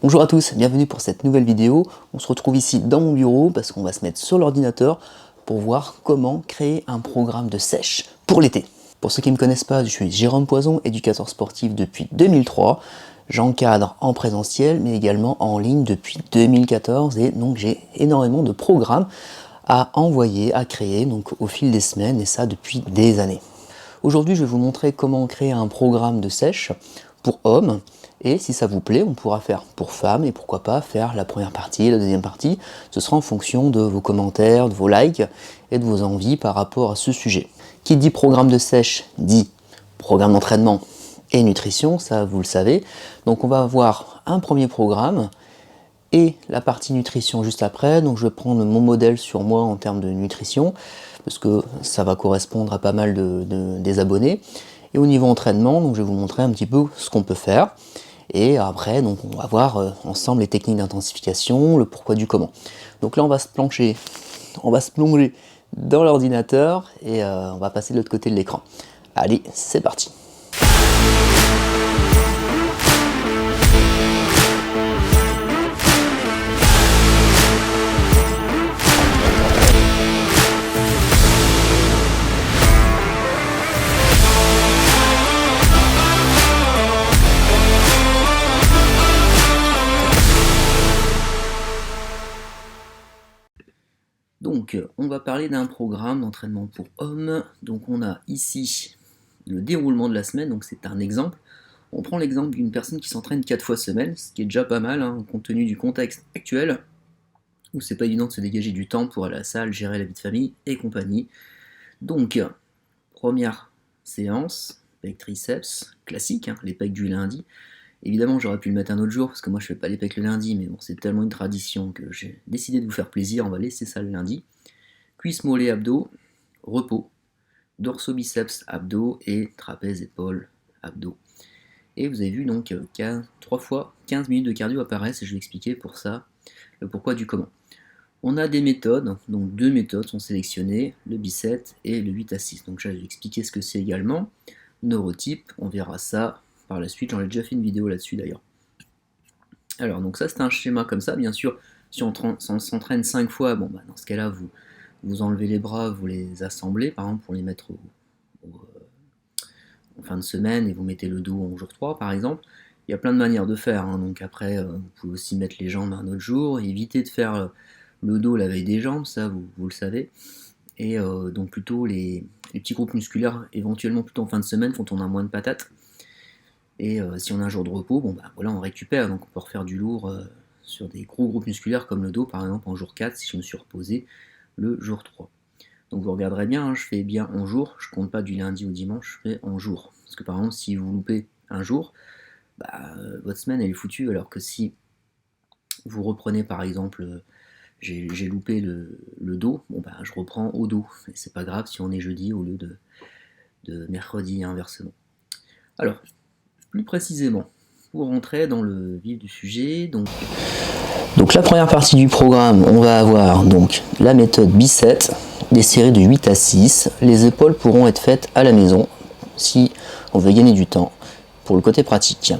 Bonjour à tous, bienvenue pour cette nouvelle vidéo. On se retrouve ici dans mon bureau parce qu'on va se mettre sur l'ordinateur pour voir comment créer un programme de sèche pour l'été. Pour ceux qui ne me connaissent pas, je suis Jérôme Poison, éducateur sportif depuis 2003. J'encadre en présentiel mais également en ligne depuis 2014 et donc j'ai énormément de programmes à envoyer, à créer donc au fil des semaines et ça depuis des années. Aujourd'hui, je vais vous montrer comment créer un programme de sèche pour hommes. Et si ça vous plaît, on pourra faire pour femmes et pourquoi pas faire la première partie, la deuxième partie. Ce sera en fonction de vos commentaires, de vos likes et de vos envies par rapport à ce sujet. Qui dit programme de sèche dit programme d'entraînement et nutrition, ça vous le savez. Donc on va avoir un premier programme et la partie nutrition juste après. Donc je vais prendre mon modèle sur moi en termes de nutrition parce que ça va correspondre à pas mal des abonnés. Et au niveau entraînement, donc je vais vous montrer un petit peu ce qu'on peut faire. Et après, donc on va voir ensemble les techniques d'intensification, le pourquoi du comment. Donc là, on va se plonger dans l'ordinateur et on va passer de l'autre côté de l'écran. Allez, c'est parti. Donc, on va parler d'un programme d'entraînement pour hommes. Donc, on a ici le déroulement de la semaine. Donc, c'est un exemple. On prend l'exemple d'une personne qui s'entraîne 4 fois semaine, ce qui est déjà pas mal, compte tenu du contexte actuel, où c'est pas évident de se dégager du temps pour aller à la salle, gérer la vie de famille et compagnie. Donc, première séance, pec triceps, classique, les pecs du lundi. Évidemment, j'aurais pu le mettre un autre jour, parce que moi je fais pas les pecs le lundi, mais bon, c'est tellement une tradition que j'ai décidé de vous faire plaisir, on va laisser ça le lundi. Cuisse, mollets, abdos, repos, dorso, biceps, abdos, et trapèze, épaules, abdos. Et vous avez vu donc 3 fois 15 minutes de cardio apparaissent, et je vais expliquer pour ça le pourquoi du comment. On a des méthodes, donc 2 méthodes sont sélectionnées, le biceps et le 8 à 6. Donc là, je vais expliquer ce que c'est également. Neurotype, on verra ça par la suite, j'en ai déjà fait une vidéo là-dessus d'ailleurs. Alors, donc ça c'est un schéma comme ça, bien sûr, si on s'entraîne 5 fois, bon bah dans ce cas-là, vous enlevez les bras, vous les assemblez, par exemple, pour les mettre en fin de semaine, et vous mettez le dos en jour 3, par exemple. Il y a plein de manières de faire, donc après, vous pouvez aussi mettre les jambes un autre jour, et éviter de faire le dos la veille des jambes, ça vous le savez, et donc plutôt les petits groupes musculaires, éventuellement plutôt en fin de semaine, quand on a moins de patates. Et si on a un jour de repos, bon bah voilà, on récupère, donc on peut refaire du lourd sur des gros groupes musculaires comme le dos par exemple en jour 4 si je me suis reposé le jour 3. Donc vous regarderez bien, je fais bien en jour, je compte pas du lundi au dimanche, je fais en jour. Parce que par exemple si vous loupez un jour, votre semaine elle est foutue, alors que si vous reprenez par exemple, j'ai loupé le dos, bon bah je reprends au dos, et c'est pas grave si on est jeudi au lieu de mercredi et inversement. Alors, plus précisément, pour rentrer dans le vif du sujet, donc la première partie du programme, on va avoir donc la méthode biceps, des séries de 8 à 6. Les épaules pourront être faites à la maison si on veut gagner du temps pour le côté pratique.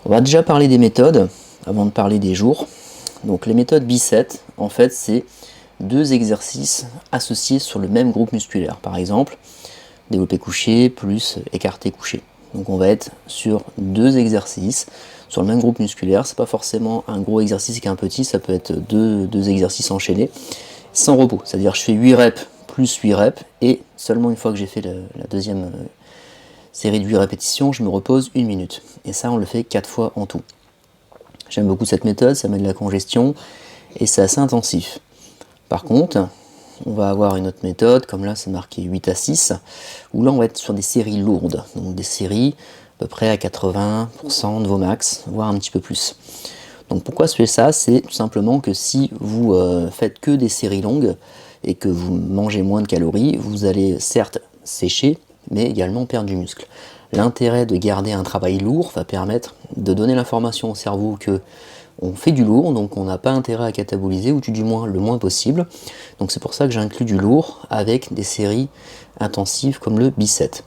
On va déjà parler des méthodes avant de parler des jours. Donc les méthodes biceps, en fait, c'est 2 exercices associés sur le même groupe musculaire. Par exemple, développé couché plus écarté couché. Donc on va être sur 2 exercices sur le même groupe musculaire. C'est pas forcément un gros exercice et un petit, ça peut être deux exercices enchaînés sans repos. C'est-à-dire je fais 8 reps plus 8 reps et seulement une fois que j'ai fait la deuxième série de 8 répétitions, je me repose 1 minute. Et ça on le fait 4 fois en tout. J'aime beaucoup cette méthode, ça met de la congestion et c'est assez intensif. Par contre, on va avoir une autre méthode, comme là c'est marqué 8 à 6, où là on va être sur des séries lourdes, donc des séries à peu près à 80% de vos max, voire un petit peu plus. Donc pourquoi je fais ça? C'est tout simplement que si vous faites que des séries longues et que vous mangez moins de calories, vous allez certes sécher, mais également perdre du muscle. L'intérêt de garder un travail lourd va permettre de donner l'information au cerveau que on fait du lourd, donc on n'a pas intérêt à cataboliser, ou du moins le moins possible. Donc c'est pour ça que j'inclus du lourd avec des séries intensives comme le biceps.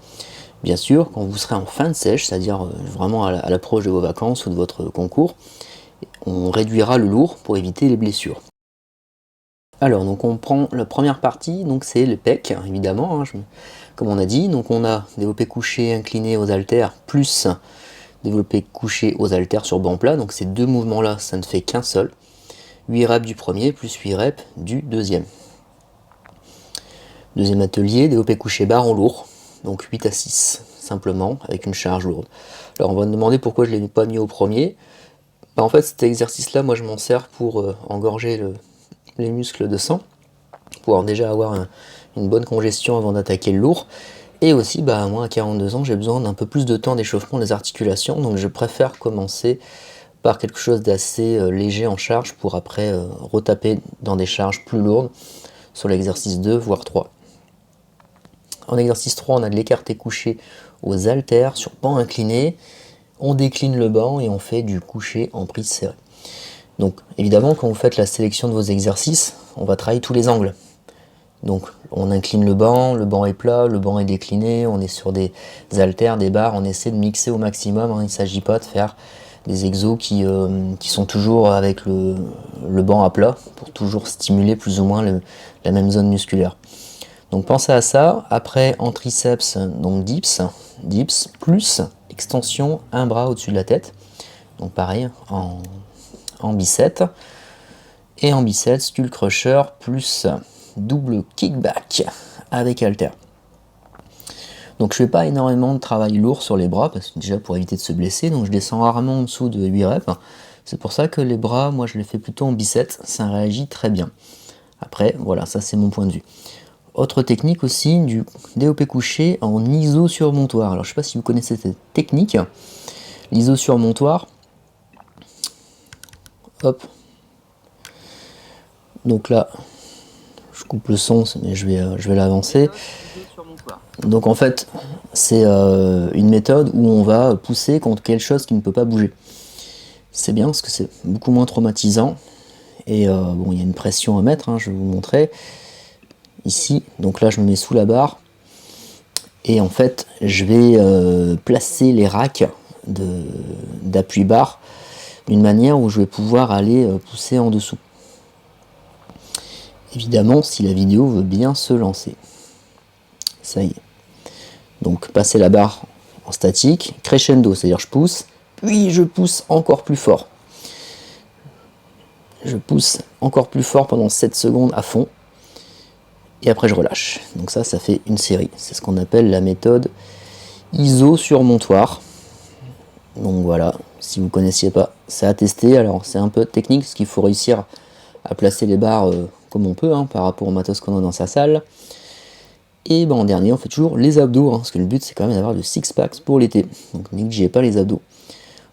Bien sûr, quand vous serez en fin de sèche, c'est-à-dire vraiment à l'approche de vos vacances ou de votre concours, on réduira le lourd pour éviter les blessures. Alors, donc on prend la première partie, donc c'est le pec, évidemment, hein, comme on a dit. Donc on a développé couché incliné aux haltères, plus développé couché aux haltères sur banc plat. Donc ces deux mouvements-là, ça ne fait qu'un seul. 8 reps du premier, plus 8 reps du deuxième. Deuxième atelier, développé couché barre en lourd, donc 8 à 6, simplement, avec une charge lourde. Alors on va me demander pourquoi je ne l'ai pas mis au premier. Bah, en fait, cet exercice-là, moi je m'en sers pour engorger les muscles de sang, pour déjà avoir une bonne congestion avant d'attaquer le lourd. Et aussi, bah, moi à 42 ans, j'ai besoin d'un peu plus de temps d'échauffement des articulations, donc je préfère commencer par quelque chose d'assez léger en charge pour après retaper dans des charges plus lourdes sur l'exercice 2 voire 3. En exercice 3, on a de l'écarté couché aux haltères sur banc incliné. On décline le banc et on fait du couché en prise serrée. Donc évidemment, quand vous faites la sélection de vos exercices, on va travailler tous les angles. Donc on incline le banc est plat, le banc est décliné, on est sur des haltères, des barres, on essaie de mixer au maximum, hein. Il ne s'agit pas de faire des exos qui sont toujours avec le banc à plat, pour toujours stimuler plus ou moins la même zone musculaire. Donc pensez à ça. Après en triceps, donc dips plus extension, un bras au-dessus de la tête. Donc pareil en biceps. Et en biceps, skull crusher plus double kickback avec halter. Donc je fais pas énormément de travail lourd sur les bras, parce que déjà pour éviter de se blesser, donc je descends rarement en dessous de 8 reps. C'est pour ça que les bras, moi je les fais plutôt en biceps, ça réagit très bien. Après, voilà, ça c'est mon point de vue. Autre technique aussi, du développé couché en iso-surmontoire. Alors je ne sais pas si vous connaissez cette technique. L'iso-surmontoire. Hop. Donc là, je coupe le son, mais je vais l'avancer. Donc en fait, c'est une méthode où on va pousser contre quelque chose qui ne peut pas bouger. C'est bien parce que c'est beaucoup moins traumatisant. Et bon, il y a une pression à mettre, hein, je vais vous montrer. Ici, donc là je me mets sous la barre et en fait je vais placer les racks d'appui barre d'une manière où je vais pouvoir aller pousser en dessous. Évidemment, si la vidéo veut bien se lancer. Ça y est. Donc passer la barre en statique, crescendo, c'est-à-dire je pousse, puis je pousse encore plus fort. Je pousse encore plus fort pendant 7 secondes à fond. Et après je relâche. Donc ça fait une série. C'est ce qu'on appelle la méthode iso-surmontoire. Donc voilà, si vous ne connaissiez pas, c'est à tester. Alors c'est un peu technique parce qu'il faut réussir à placer les barres comme on peut, hein, par rapport au matos qu'on a dans sa salle. Et ben, en dernier, on fait toujours les abdos, hein, parce que le but c'est quand même d'avoir de six-packs pour l'été. Donc négligez pas les abdos.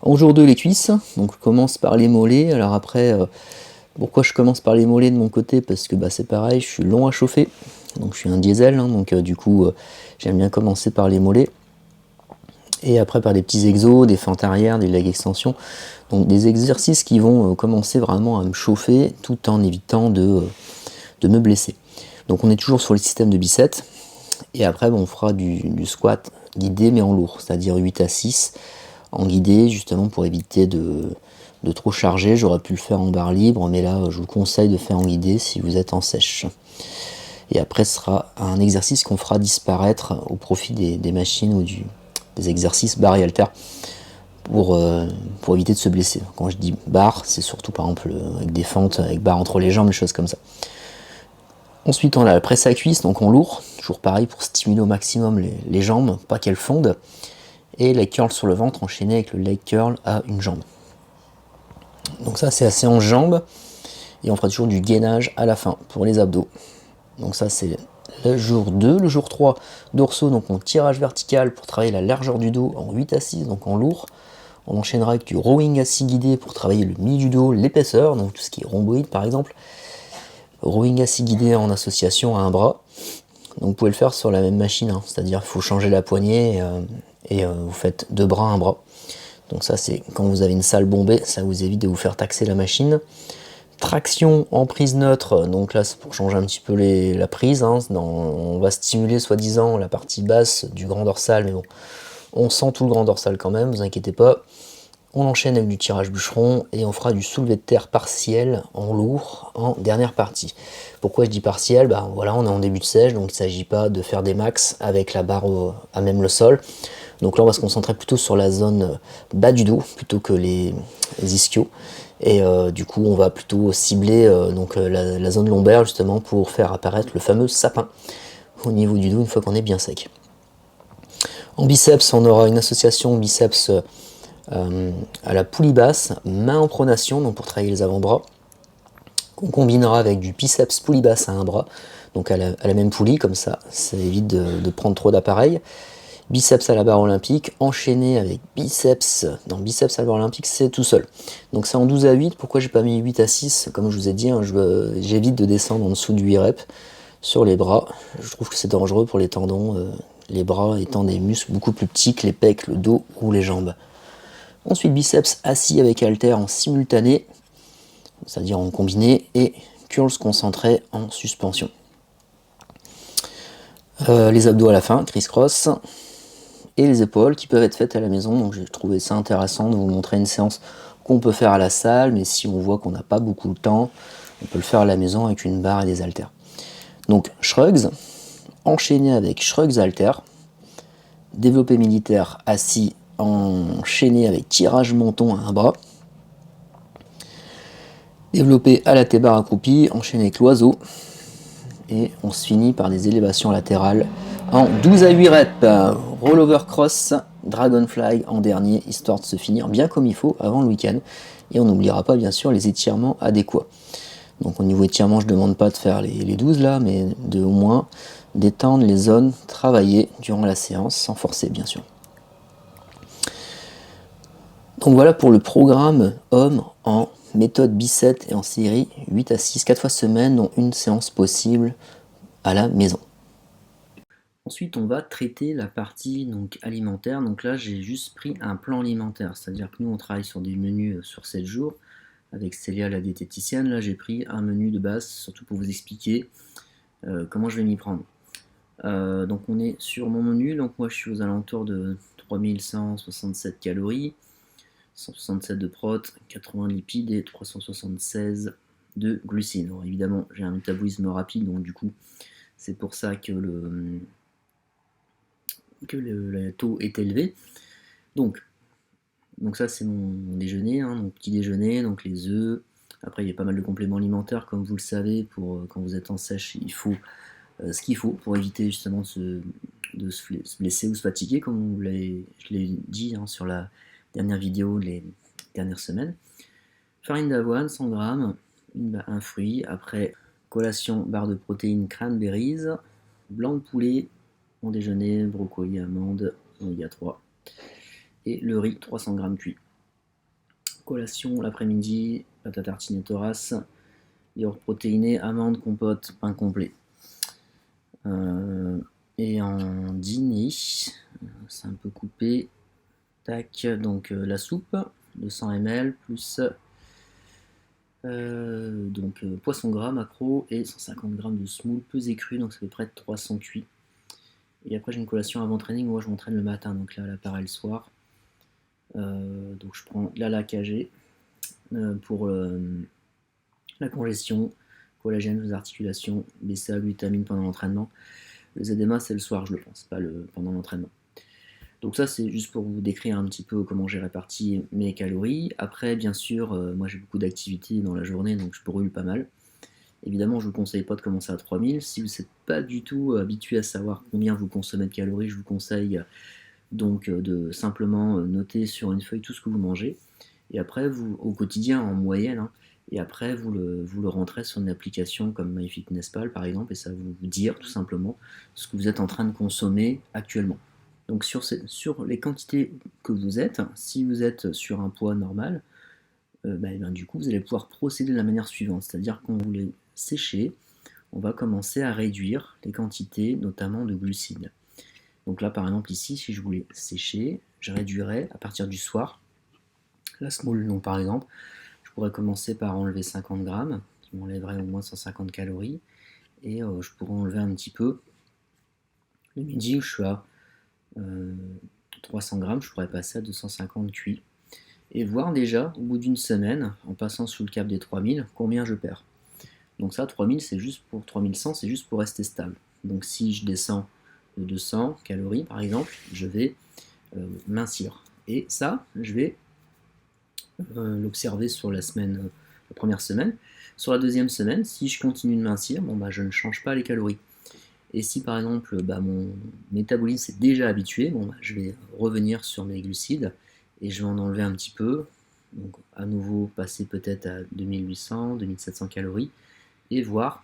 En jour 2, les cuisses. Donc je commence par les mollets. Alors après... pourquoi je commence par les mollets de mon côté? Parce que bah, c'est pareil, je suis long à chauffer, donc je suis un diesel, hein, donc du coup j'aime bien commencer par les mollets, et après par des petits exos, des fentes arrière, des leg extensions, donc des exercices qui vont commencer vraiment à me chauffer tout en évitant de me blesser. Donc on est toujours sur le système de biceps, et après on fera du squat guidé mais en lourd, c'est-à-dire 8 à 6 en guidé, justement pour éviter de trop charger. J'aurais pu le faire en barre libre, mais là je vous conseille de faire en guidé si vous êtes en sèche. Et après ce sera un exercice qu'on fera disparaître au profit des machines ou des exercices barre et halter pour éviter de se blesser. Quand je dis barre, c'est surtout par exemple avec des fentes, avec barre entre les jambes, des choses comme ça. Ensuite on a la presse à cuisse, donc en lourd, toujours pareil pour stimuler au maximum les jambes, pas qu'elles fondent. Et leg curl sur le ventre enchaîné avec le leg curl à une jambe. Donc ça c'est la séance jambes, et on fera toujours du gainage à la fin pour les abdos. Donc ça c'est le jour 2, le jour 3, dorsaux, donc en tirage vertical pour travailler la largeur du dos en 8 à 6, donc en lourd. On enchaînera avec du rowing assis guidé pour travailler le milieu du dos, l'épaisseur, donc tout ce qui est rhomboïde par exemple. Rowing assis guidé en association à un bras. Donc vous pouvez le faire sur la même machine, hein, c'est-à-dire il faut changer la poignée et vous faites 2 bras, un bras. Donc ça c'est quand vous avez une salle bombée, ça vous évite de vous faire taxer la machine. Traction en prise neutre, donc là c'est pour changer un petit peu la prise, hein. On va stimuler soi-disant la partie basse du grand dorsal, mais bon, on sent tout le grand dorsal quand même, vous inquiétez pas. On enchaîne avec du tirage bûcheron et on fera du soulevé de terre partiel en lourd en dernière partie. Pourquoi je dis partiel? Voilà, on est en début de sèche, donc il ne s'agit pas de faire des max avec la barre à même le sol. Donc là on va se concentrer plutôt sur la zone bas du dos plutôt que les ischios. Et du coup on va plutôt cibler la zone lombaire justement pour faire apparaître le fameux sapin au niveau du dos une fois qu'on est bien sec. En biceps on aura une association biceps à la poulie basse, main en pronation, donc pour travailler les avant-bras, qu'on combinera avec du biceps poulie basse à un bras, donc à la même poulie, comme ça évite de prendre trop d'appareils. Biceps à la barre olympique, enchaîné avec biceps, non biceps à la barre olympique c'est tout seul. Donc c'est en 12 à 8, pourquoi j'ai pas mis 8 à 6, comme je vous ai dit, hein, j'évite de descendre en dessous du 8 reps sur les bras, je trouve que c'est dangereux pour les tendons, les bras étant des muscles beaucoup plus petits que les pecs, le dos ou les jambes. Ensuite biceps assis avec haltère en simultané, c'est-à-dire en combiné, et curls concentrés en suspension. Les abdos à la fin, criss-cross, et les épaules qui peuvent être faites à la maison. Donc j'ai trouvé ça intéressant de vous montrer une séance qu'on peut faire à la salle, mais si on voit qu'on n'a pas beaucoup de temps, on peut le faire à la maison avec une barre et des haltères. Donc shrugs, enchaîné avec shrugs haltères, développé militaire assis enchaîné avec tirage menton à un bras, développé à la T-bar accroupi, enchaîné avec l'oiseau, et on se finit par des élévations latérales en 12 à 8 reps. Rollover cross, dragonfly en dernier, histoire de se finir bien comme il faut avant le week-end. Et on n'oubliera pas bien sûr les étirements adéquats. Donc au niveau étirement, je ne demande pas de faire les 12 là, mais de au moins détendre les zones travaillées durant la séance, sans forcer bien sûr. Donc voilà pour le programme homme en méthode B7 et en série 8 à 6, 4 fois semaine, dont une séance possible à la maison. Ensuite, on va traiter la partie donc, alimentaire. Donc là, j'ai juste pris un plan alimentaire, c'est-à-dire que nous, on travaille sur des menus sur 7 jours. Avec Célia, la diététicienne, là, j'ai pris un menu de base, surtout pour vous expliquer comment je vais m'y prendre. Donc on est sur mon menu, donc moi je suis aux alentours de 3167 calories, 167 de prot, 80 de lipides et 376 de glucides. Alors évidemment, j'ai un métabolisme rapide, donc du coup, c'est pour ça que le taux est élevé. Donc ça c'est mon déjeuner, hein, mon petit déjeuner, donc les œufs. Après il y a pas mal de compléments alimentaires, comme vous le savez, pour quand vous êtes en sèche, il faut ce qu'il faut pour éviter justement de se blesser ou se fatiguer, comme je l'ai dit hein, sur la dernière vidéo les dernières semaines. Farine d'avoine, 100 g, un fruit. Après, collation, barre de protéines, cranberries, blanc de poulet, mon déjeuner, brocoli, amandes, oméga 3. Et le riz, 300 g cuit. Collation, l'après-midi, pâte à tartiner Thoras, yaourt protéiné, amandes, compote, pain complet. Et en dîner, c'est un peu coupé. Tac, donc la soupe, 200 ml, plus poisson gras, macro, et 150 g de semoule pesé cru, donc ça fait près de 300 cuits. Et après j'ai une collation avant training, moi je m'entraîne le matin, donc là l'appareil le soir. Donc je prends la KG pour la congestion, collagène aux articulations, BCA, glutamine pendant l'entraînement. Le ZMA c'est le soir je le pense, pas pendant l'entraînement. Donc ça c'est juste pour vous décrire un petit peu comment j'ai réparti mes calories. Après bien sûr, moi j'ai beaucoup d'activités dans la journée donc je brûle pas mal. Évidemment je ne vous conseille pas de commencer à 3000. Si vous n'êtes pas du tout habitué à savoir combien vous consommez de calories, je vous conseille donc de simplement noter sur une feuille tout ce que vous mangez. Et après vous, au quotidien en moyenne, hein, et après vous le rentrez sur une application comme MyFitnessPal par exemple, et ça va vous dire tout simplement ce que vous êtes en train de consommer actuellement. Donc sur les quantités que vous êtes, si vous êtes sur un poids normal, du coup vous allez pouvoir procéder de la manière suivante, c'est-à-dire qu'on vous les sécher, on va commencer à réduire les quantités notamment de glucides. Donc là par exemple ici, si je voulais sécher, je réduirais à partir du soir la small, donc par exemple, je pourrais commencer par enlever 50 grammes, qui m'enlèverait au moins 150 calories, et je pourrais enlever un petit peu le midi où je suis à 300 grammes, je pourrais passer à 250 cuits. et voir déjà, au bout d'une semaine, en passant sous le cap des 3000, combien je perds. Donc ça, 3000, c'est juste pour 3100, c'est juste pour rester stable. Donc si je descends de 200 calories, par exemple, je vais mincir. Et ça, je vais l'observer sur la première semaine. Sur la deuxième semaine, si je continue de mincir, bon, bah, je ne change pas les calories. Et si par exemple mon métabolisme s'est déjà habitué, bon, bah, je vais revenir sur mes glucides et je vais en enlever un petit peu. Donc à nouveau passer peut-être à 2800, 2700 calories et voir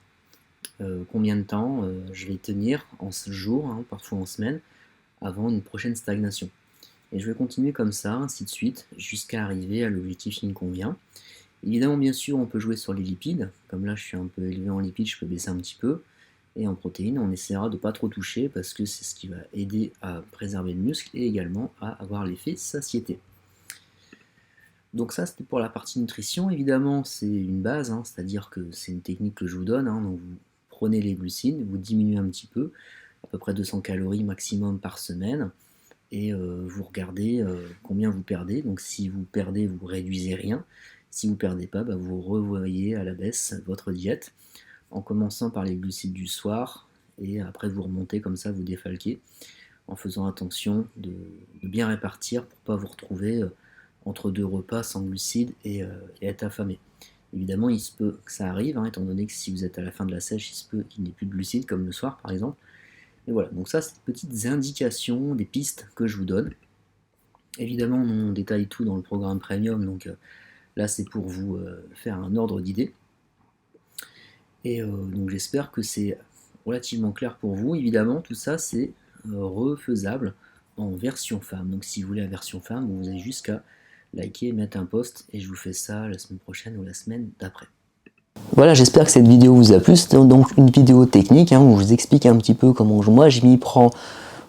combien de temps je vais tenir en jours, hein, parfois en semaine, avant une prochaine stagnation. Et je vais continuer comme ça, ainsi de suite, jusqu'à arriver à l'objectif qui me convient. Évidemment, bien sûr, on peut jouer sur les lipides. Comme là, je suis un peu élevé en lipides, je peux baisser un petit peu. Et en protéines, on essaiera de ne pas trop toucher parce que c'est ce qui va aider à préserver le muscle et également à avoir l'effet satiété. Donc ça, c'était pour la partie nutrition. Évidemment, c'est une base, hein, c'est-à-dire que c'est une technique que je vous donne. Hein, donc vous prenez les glucides, vous diminuez un petit peu, à peu près 200 calories maximum par semaine, et vous regardez combien vous perdez. Donc si vous perdez, vous réduisez rien. Si vous ne perdez pas, bah, vous revoyez à la baisse votre diète, en commençant par les glucides du soir, et après vous remontez comme ça, vous défalquez, en faisant attention de bien répartir pour ne pas vous retrouver entre deux repas sans glucides et être affamé. Évidemment, il se peut que ça arrive, hein, étant donné que si vous êtes à la fin de la sèche, il se peut qu'il n'y ait plus de glucides, comme le soir par exemple. Et voilà, donc ça, c'est des petites indications, des pistes que je vous donne. Évidemment, on détaille tout dans le programme Premium, donc là, c'est pour vous faire un ordre d'idée. Et donc j'espère que c'est relativement clair pour vous. Évidemment, tout ça, c'est refaisable en version femme. Donc si vous voulez la version femme, vous avez juste qu'à liker, mettre un post, et je vous fais ça la semaine prochaine ou la semaine d'après. Voilà, j'espère que cette vidéo vous a plu. C'était donc une vidéo technique où je vous explique un petit peu comment moi je m'y prends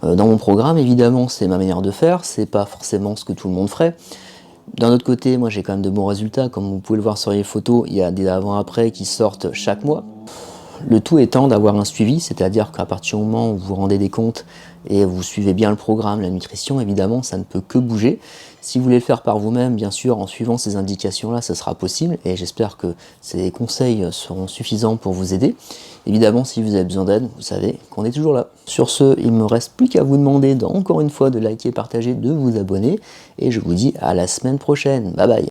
dans mon programme. Évidemment, c'est ma manière de faire, c'est pas forcément ce que tout le monde ferait. D'un autre côté, moi j'ai quand même de bons résultats. Comme vous pouvez le voir sur les photos, il y a des avant-après qui sortent chaque mois. Le tout étant d'avoir un suivi, c'est-à-dire qu'à partir du moment où vous rendez des comptes et vous suivez bien le programme, la nutrition, évidemment, ça ne peut que bouger. Si vous voulez le faire par vous-même, bien sûr, en suivant ces indications-là, ça sera possible et j'espère que ces conseils seront suffisants pour vous aider. Évidemment, si vous avez besoin d'aide, vous savez qu'on est toujours là. Sur ce, il ne me reste plus qu'à vous demander, encore une fois, de liker, partager, de vous abonner et je vous dis à la semaine prochaine. Bye bye.